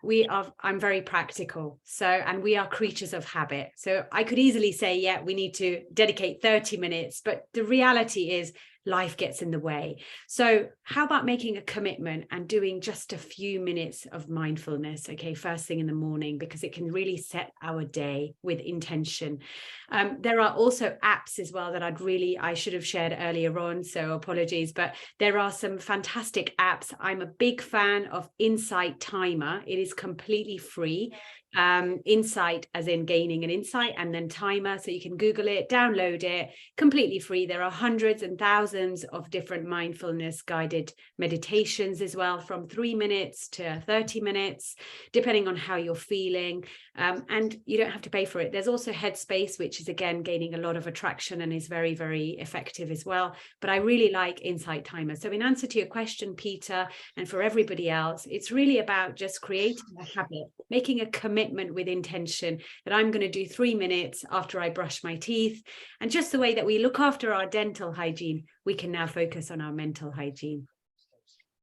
I'm very practical. So, and we are creatures of habit. So I could easily say, yeah, we need to dedicate 30 minutes, but the reality is life gets in the way. So how about making a commitment and doing just a few minutes of mindfulness, okay, first thing in the morning, because it can really set our day with intention. There are also apps as well that I should have shared earlier on, so apologies, but there are some fantastic apps. I'm a big fan of Insight Timer. It is completely free. Insight as in gaining an insight, and then timer, so you can Google it, download it, completely free. There are hundreds and thousands of different mindfulness guided meditations as well, from 3 minutes to 30 minutes, depending on how you're feeling, and you don't have to pay for it. There's also Headspace, which is again gaining a lot of attraction and is very, very effective as well, but I really like Insight Timer. So in answer to your question, Peter, and for everybody else, it's really about just creating a habit, making a commitment with intention that I'm going to do 3 minutes after I brush my teeth. And just the way that we look after our dental hygiene, we can now focus on our mental hygiene.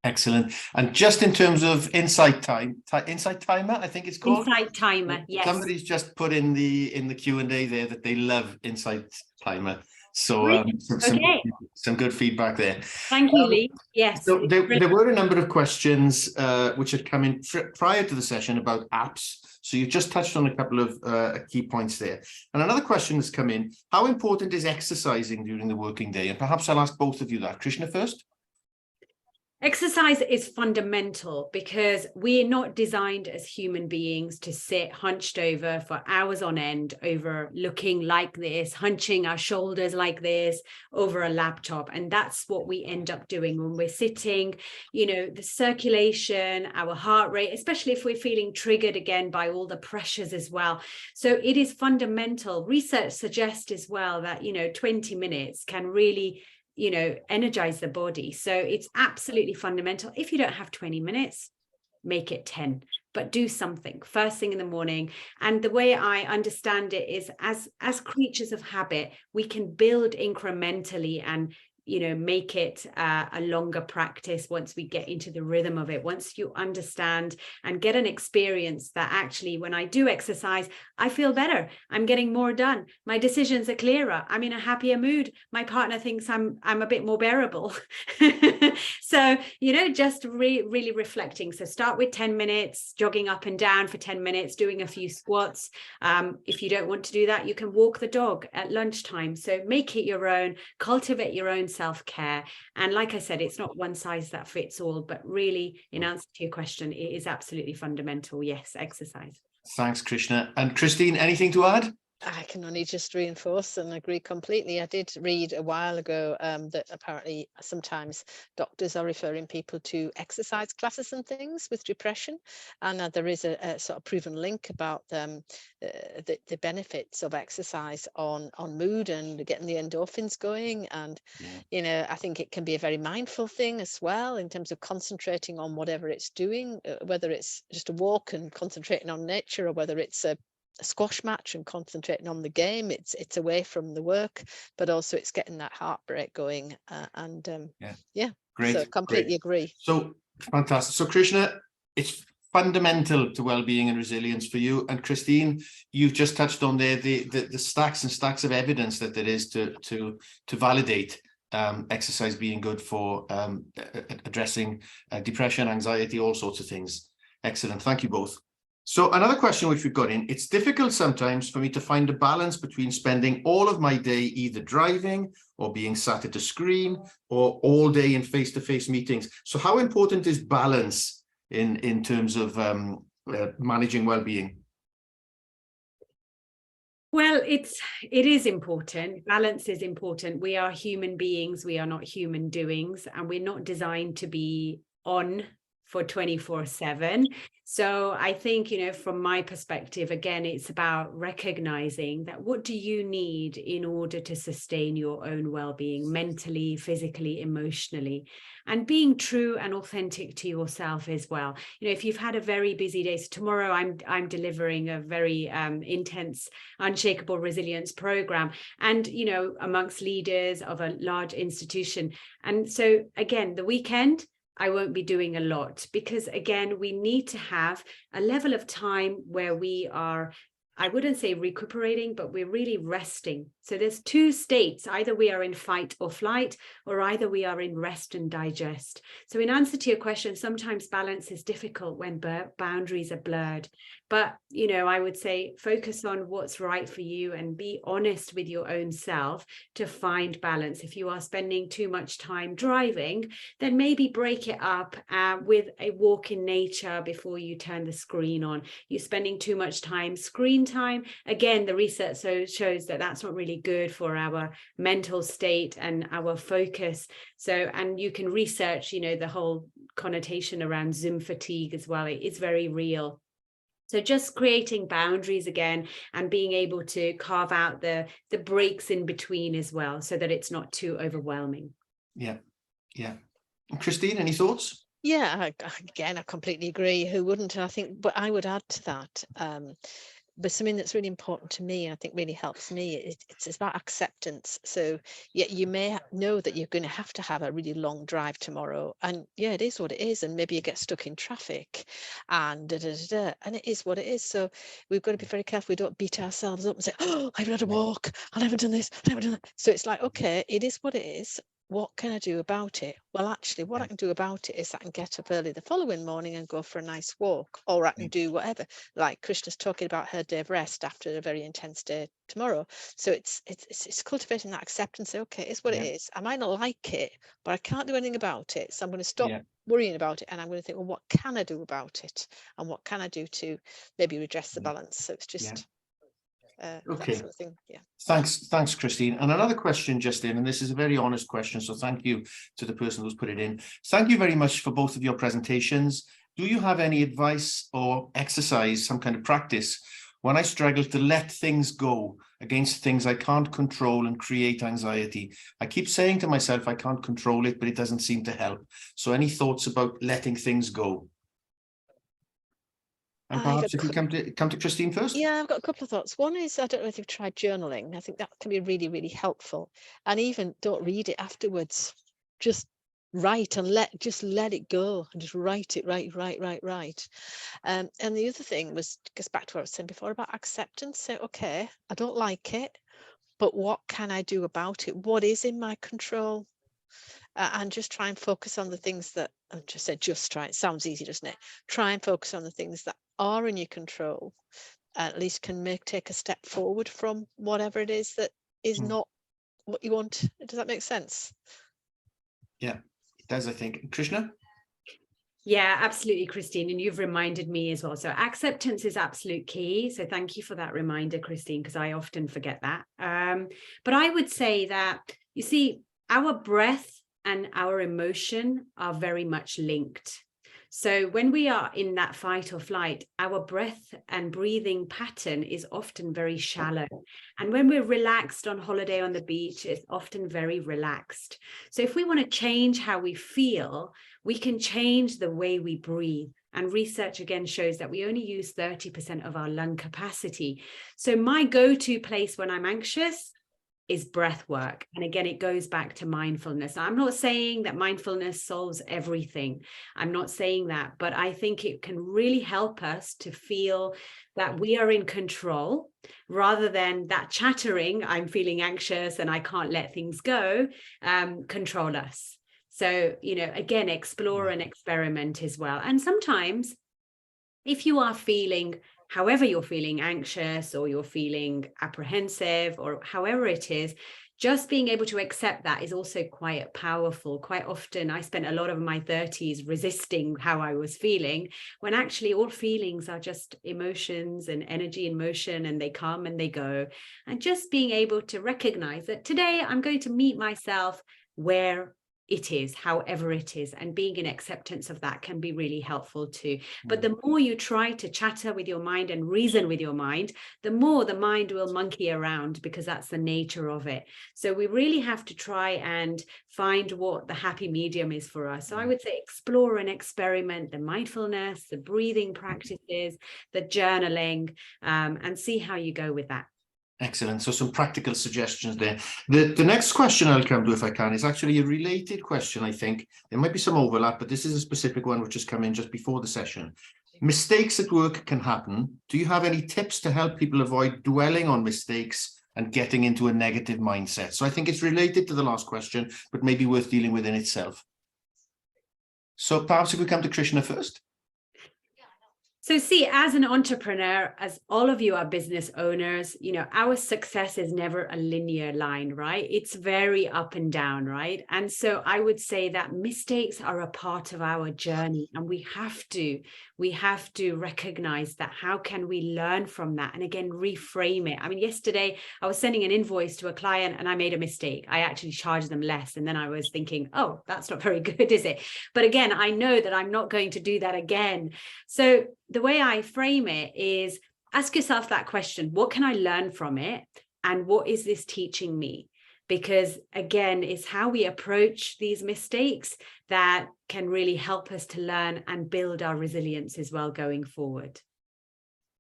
Excellent. And just in terms of Insight Timer, I think it's called. Insight Timer, yes. Somebody's just put in the Q&A there that they love Insight Timer. So some good feedback there. Thank you, Lee. Yes. So there were a number of questions which had come in prior to the session about apps. So you just touched on a couple of key points there. And another question has come in. How important is exercising during the working day? And perhaps I'll ask both of you that. Krishna first. Exercise is fundamental because we're not designed as human beings to sit hunched over for hours on end over looking like this, hunching our shoulders like this over a laptop. And that's what we end up doing when we're sitting. You know, the circulation, our heart rate, especially if we're feeling triggered again by all the pressures as well. So it is fundamental. Research suggests as well that, 20 minutes can really energize the body. So it's absolutely fundamental. If you don't have 20 minutes, make it 10, but do something first thing in the morning. And the way I understand it is as creatures of habit, we can build incrementally and make it a longer practice once we get into the rhythm of it. Once you understand and get an experience that actually when I do exercise, I feel better. I'm getting more done. My decisions are clearer. I'm in a happier mood. My partner thinks I'm a bit more bearable. So, just really reflecting. So start with 10 minutes, jogging up and down for 10 minutes, doing a few squats. If you don't want to do that, you can walk the dog at lunchtime. So make it your own, cultivate your own self-care. And like I said, it's not one size that fits all, but really in answer to your question, it is absolutely fundamental. Yes, exercise. Thanks, Krishna. And Christine, anything to add? I can only just reinforce and agree completely. I did read a while ago that apparently sometimes doctors are referring people to exercise classes and things with depression, and there is a sort of proven link about the benefits of exercise on mood and getting the endorphins going. And I think it can be a very mindful thing as well in terms of concentrating on whatever it's doing, whether it's just a walk and concentrating on nature, or whether it's a squash match and concentrating on the game. It's away from the work, but also it's getting that heartbreak going. Great. So completely agree. So fantastic. So Krishna, it's fundamental to well-being and resilience for you? And Christine, you've just touched on there the stacks and stacks of evidence that there is to validate exercise being good for addressing depression, anxiety, all sorts of things. Excellent. Thank you both. So another question which we've got in, it's difficult sometimes for me to find a balance between spending all of my day either driving or being sat at a screen or all day in face-to-face meetings. So how important is balance in terms of managing well-being? Well, it is important. Balance is important. We are human beings. We are not human doings, and we're not designed to be on for 24/7. So I think, from my perspective, again, it's about recognizing that what do you need in order to sustain your own well-being mentally, physically, emotionally, and being true and authentic to yourself as well. If you've had a very busy day, so tomorrow I'm delivering a very intense unshakable resilience program, and amongst leaders of a large institution. And so again, the weekend, I won't be doing a lot, because again, we need to have a level of time where we are, I wouldn't say recuperating, but we're really resting. So there's two states: either we are in fight or flight, or either we are in rest and digest. So in answer to your question, sometimes balance is difficult when boundaries are blurred. But, I would say focus on what's right for you and be honest with your own self to find balance. If you are spending too much time driving, then maybe break it up with a walk in nature before you turn the screen on. You're spending too much time screen time. Again, the research shows that that's not really good for our mental state and our focus. So, and you can research, the whole connotation around Zoom fatigue as well. It's very real. So just creating boundaries again, and being able to carve out the breaks in between as well, so that it's not too overwhelming. Yeah. And Christine, any thoughts? Yeah, again, I completely agree. Who wouldn't? And I think, but I would add to that, but something that's really important to me, I think really helps me, it's about acceptance. So yeah, you may know that you're going to have a really long drive tomorrow, and yeah, it is what it is, and maybe you get stuck in traffic and and it is what it is. So we've got to be very careful we don't beat ourselves up and say, oh, I haven't had a walk, I haven't done this, I haven't done that. So it's like, okay, it is what it is. What can I do about it? Well, actually, what I can do about it is I can get up early the following morning and go for a nice walk, or I can do whatever. Like Krishna's talking about her day of rest after a very intense day tomorrow. So it's cultivating that acceptance. Say, okay, it's what it is. I might not like it, but I can't do anything about it. So I'm going to stop worrying about it, and I'm going to think, well, what can I do about it? And what can I do to maybe redress the balance? So it's just okay. that sort of thing. Yeah. Thanks, Christine. And another question just in, and this is a very honest question, so thank you to the person who's put it in. Thank you very much for both of your presentations. Do you have any advice or exercise, some kind of practice, when I struggle to let things go against things I can't control and create anxiety? I keep saying to myself I can't control it, but it doesn't seem to help. So any thoughts about letting things go? And perhaps if you come to Christine first. Yeah, I've got a couple of thoughts. One is, I don't know if you've tried journaling. I think that can be really, really helpful. And even don't read it afterwards. Just write and let it go, and just write it, write. And the other thing goes back to what I was saying before about acceptance. Say, okay, I don't like it, but what can I do about it? What is in my control? And just try and focus on the things that, I just said just try, it sounds easy, doesn't it? Try and focus on the things that are in your control, at least can take a step forward from whatever it is that is not what you want. Does that make sense? Yeah, it does, I think. Krishna? Yeah, absolutely, Christine. And you've reminded me as well. So acceptance is absolute key. So thank you for that reminder, Christine, because I often forget that. But I would say that, you see, our breath and our emotion are very much linked. So when we are in that fight or flight, our breath and breathing pattern is often very shallow. And when we're relaxed on holiday on the beach, it's often very relaxed. So if we want to change how we feel, we can change the way we breathe. And research again shows that we only use 30% of our lung capacity. So my go-to place when I'm anxious is breath work. And again, it goes back to mindfulness. I'm not saying that mindfulness solves everything. I'm not saying that, but I think it can really help us to feel that we are in control rather than that chattering, I'm feeling anxious and I can't let things go, control us. So, you know, again, explore and experiment as well. And sometimes if you are feeling, however you're feeling anxious or you're feeling apprehensive or however it is, just being able to accept that is also quite powerful. Quite often, I spent a lot of my 30s resisting how I was feeling, when actually all feelings are just emotions and energy in motion, and they come and they go. And just being able to recognize that today I'm going to meet myself where it is, however it is, and being in acceptance of that can be really helpful too. But the more you try to chatter with your mind and reason with your mind, the more the mind will monkey around, because that's the nature of it. So we really have to try and find what the happy medium is for us. So I would say explore and experiment the mindfulness, the breathing practices, the journaling, and see how you go with that. Excellent. So some practical suggestions there. The next question I'll come to, if I can, is actually a related question, I think. There might be some overlap, but this is a specific one which has come in just before the session. Mistakes at work can happen. Do you have any tips to help people avoid dwelling on mistakes and getting into a negative mindset? So I think it's related to the last question, but maybe worth dealing with in itself. So perhaps if we come to Krishna first. So see, as an entrepreneur, as all of you are business owners, you know, our success is never a linear line, right? It's very up and down, right? And so I would say that mistakes are a part of our journey, and we have to recognize that. How can we learn from that? And again, reframe it. I mean, yesterday I was sending an invoice to a client and I made a mistake. I actually charged them less. And then I was thinking, oh, that's not very good, is it? But again, I know that I'm not going to do that again. So the way I frame it is, ask yourself that question: what can I learn from it? And what is this teaching me? Because again, it's how we approach these mistakes that can really help us to learn and build our resilience as well going forward.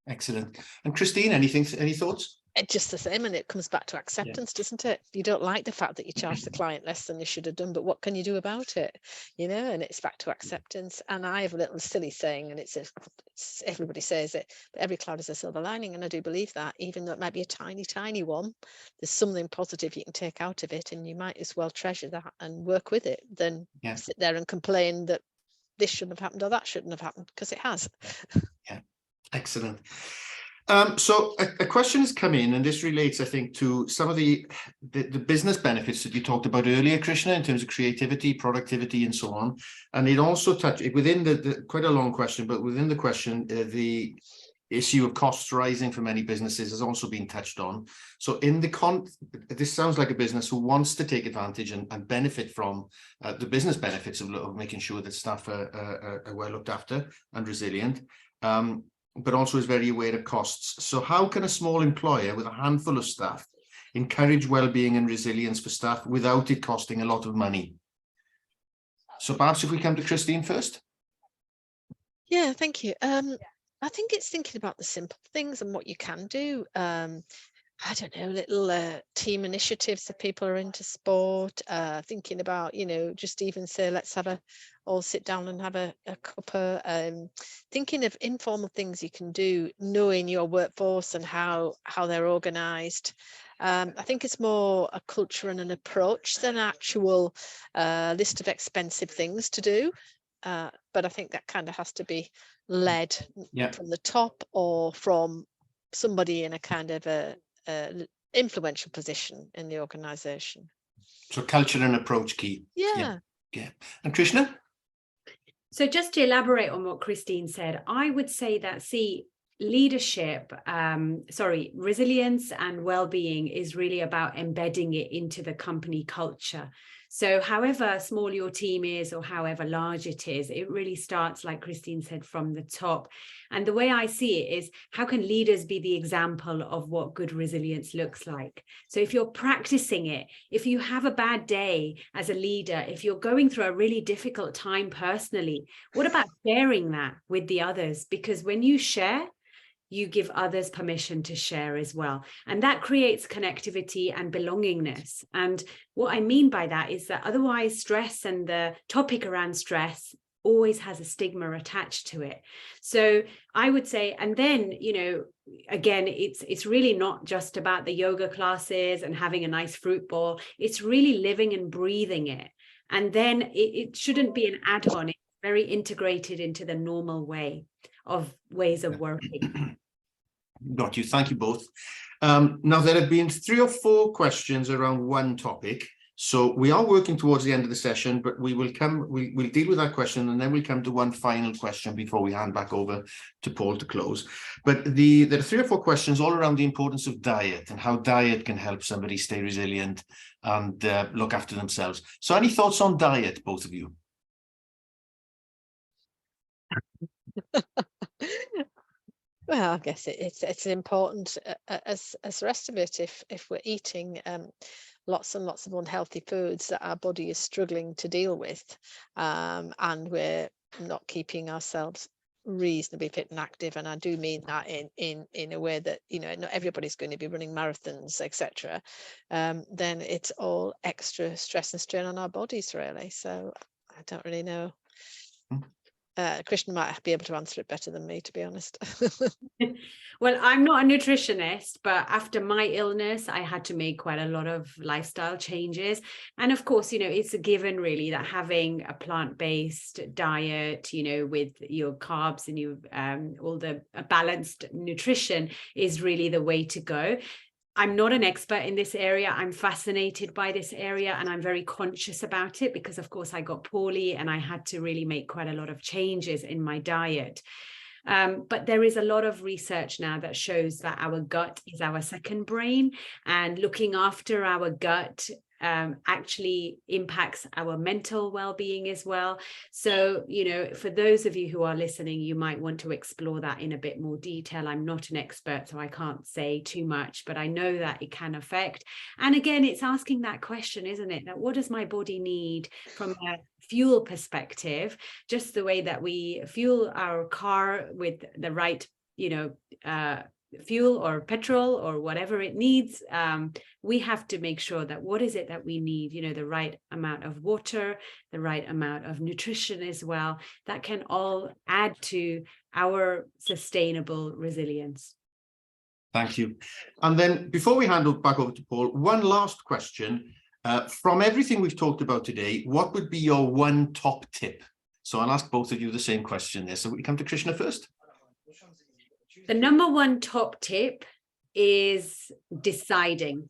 Excellent. And Christine, any thoughts? It's just the same, and it comes back to acceptance, doesn't it? You don't like the fact that you charge the client less than you should have done, but what can you do about it? You know, and it's back to acceptance. And I have a little silly saying, and it's everybody says it, but every cloud has a silver lining, and I do believe that, even though it might be a tiny, tiny one, there's something positive you can take out of it, and you might as well treasure that and work with it than sit there and complain that this shouldn't have happened or that shouldn't have happened, because it has. Yeah, excellent. So a question has come in, and this relates, I think, to some of the business benefits that you talked about earlier, Krishna, in terms of creativity, productivity, and so on. And it also touched within the quite a long question, but within the question, the issue of costs rising for many businesses has also been touched on. So this sounds like a business who wants to take advantage and benefit from the business benefits of making sure that staff are well looked after and resilient. But also is very aware of costs. So how can a small employer with a handful of staff encourage well-being and resilience for staff without it costing a lot of money? So perhaps if we come to Christine first. Yeah, thank you. I think it's thinking about the simple things and what you can do. I don't know, little team initiatives if people are into sport, thinking about, you know, just even say, let's all sit down and have a cuppa, thinking of informal things you can do, knowing your workforce and how they're organized. I think it's more a culture and an approach than an actual list of expensive things to do. But I think that kind of has to be led from the top or from somebody in a kind of a influential position in the organization. So culture and approach key. Yeah. And Krishna? So just to elaborate on what Christine said, I would say that, leadership, resilience and well-being is really about embedding it into the company culture. So however small your team is or however large it is, it really starts, like Christine said, from the top. And the way I see it is, how can leaders be the example of what good resilience looks like? So if you're practicing it, if you have a bad day as a leader, if you're going through a really difficult time personally, what about sharing that with the others? Because when you share, you give others permission to share as well. And that creates connectivity and belongingness. And what I mean by that is that otherwise stress and the topic around stress always has a stigma attached to it. So I would say, and then, you know, again, it's really not just about the yoga classes and having a nice fruit bowl. It's really living and breathing it. And then it shouldn't be an add-on. It's very integrated into the normal ways of working. Got you. Thank you both. Now, there have been 3 or 4 questions around one topic. So we are working towards the end of the session, but we'll deal with that question, and then we'll come to one final question before we hand back over to Paul to close. But there are 3 or 4 questions all around the importance of diet and how diet can help somebody stay resilient and look after themselves. So any thoughts on diet, both of you? Well, I guess it's important as the rest of it. If we're eating lots and lots of unhealthy foods that our body is struggling to deal with, and we're not keeping ourselves reasonably fit and active, and I do mean that in a way that, you know, not everybody's going to be running marathons, etc., then it's all extra stress and strain on our bodies, really. So I don't really know. Krishna might be able to answer it better than me, to be honest. Well, I'm not a nutritionist, but after my illness, I had to make quite a lot of lifestyle changes. And of course, you know, it's a given really that having a plant-based diet, you know, with your carbs and your all the balanced nutrition is really the way to go. I'm not an expert in this area. I'm fascinated by this area, and I'm very conscious about it because, of course, I got poorly and I had to really make quite a lot of changes in my diet. But there is a lot of research now that shows that our gut is our second brain, and looking after our gut actually impacts our mental well-being as well. So, you know, for those of you who are listening, you might want to explore that in a bit more detail. I'm not an expert, so I can't say too much, but I know that it can affect. And again, it's asking that question, isn't it? That what does my body need from a fuel perspective? Just the way that we fuel our car with the right, you know, fuel or petrol or whatever it needs, we have to make sure that what is it that we need, you know, the right amount of water, the right amount of nutrition as well, that can all add to our sustainable resilience. Thank you. And then before we hand it back over to Paul, one last question. From everything we've talked about today, what would be your one top tip? So I'll ask both of you the same question there. So we come to Krishna first. The number one top tip is deciding.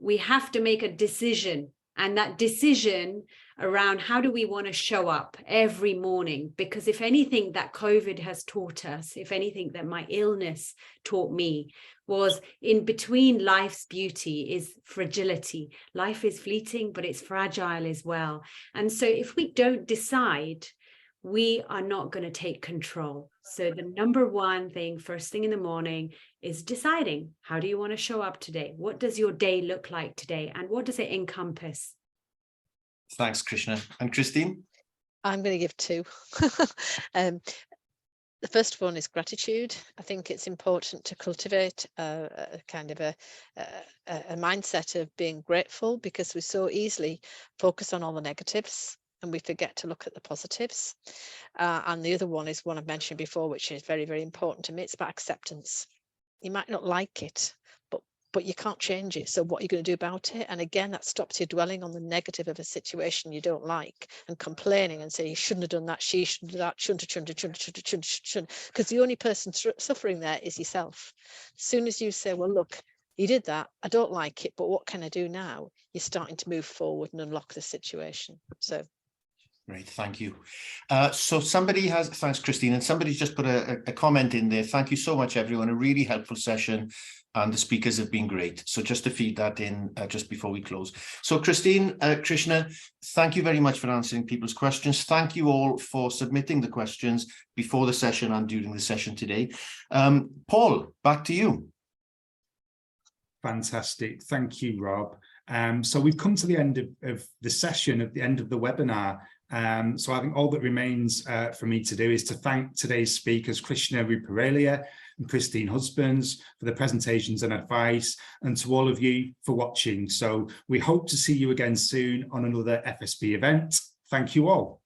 We have to make a decision, and that decision around how do we want to show up every morning, because if anything that COVID has taught us, if anything that my illness taught me, was in between life's beauty is fragility. Life is fleeting, but it's fragile as well. And so if we don't decide, we are not going to take control. So the number one thing, first thing in the morning, is deciding, how do you want to show up today? What does your day look like today? And what does it encompass? Thanks, Krishna. And Christine? I'm going to give 2. The first one is gratitude. I think it's important to cultivate a kind of a mindset of being grateful, because we so easily focus on all the negatives and we forget to look at the positives. And the other one is one I've mentioned before, which is very, very important to me. It's about acceptance. You might not like it, but you can't change it. So what are you going to do about it? And again, that stops you dwelling on the negative of a situation you don't like and complaining and saying, you shouldn't have done that, she shouldn't do that, shouldn't. Because the only person suffering there is yourself. As soon as you say, well, look, you did that, I don't like it, but what can I do now? You're starting to move forward and unlock the situation. So. Great, thank you. So somebody has, thanks, Christine, and somebody's just put a comment in there. Thank you so much, everyone. A really helpful session, and the speakers have been great. So just to feed that in just before we close. So Christine, Krishna, thank you very much for answering people's questions. Thank you all for submitting the questions before the session and during the session today. Paul, back to you. Fantastic. Thank you, Rob. So we've come to the end of the session, at the end of the webinar. So I think all that remains for me to do is to thank today's speakers, Krishna Ruparelia, and Christine Husbands for the presentations and advice, and to all of you for watching. So we hope to see you again soon on another FSB event. Thank you all.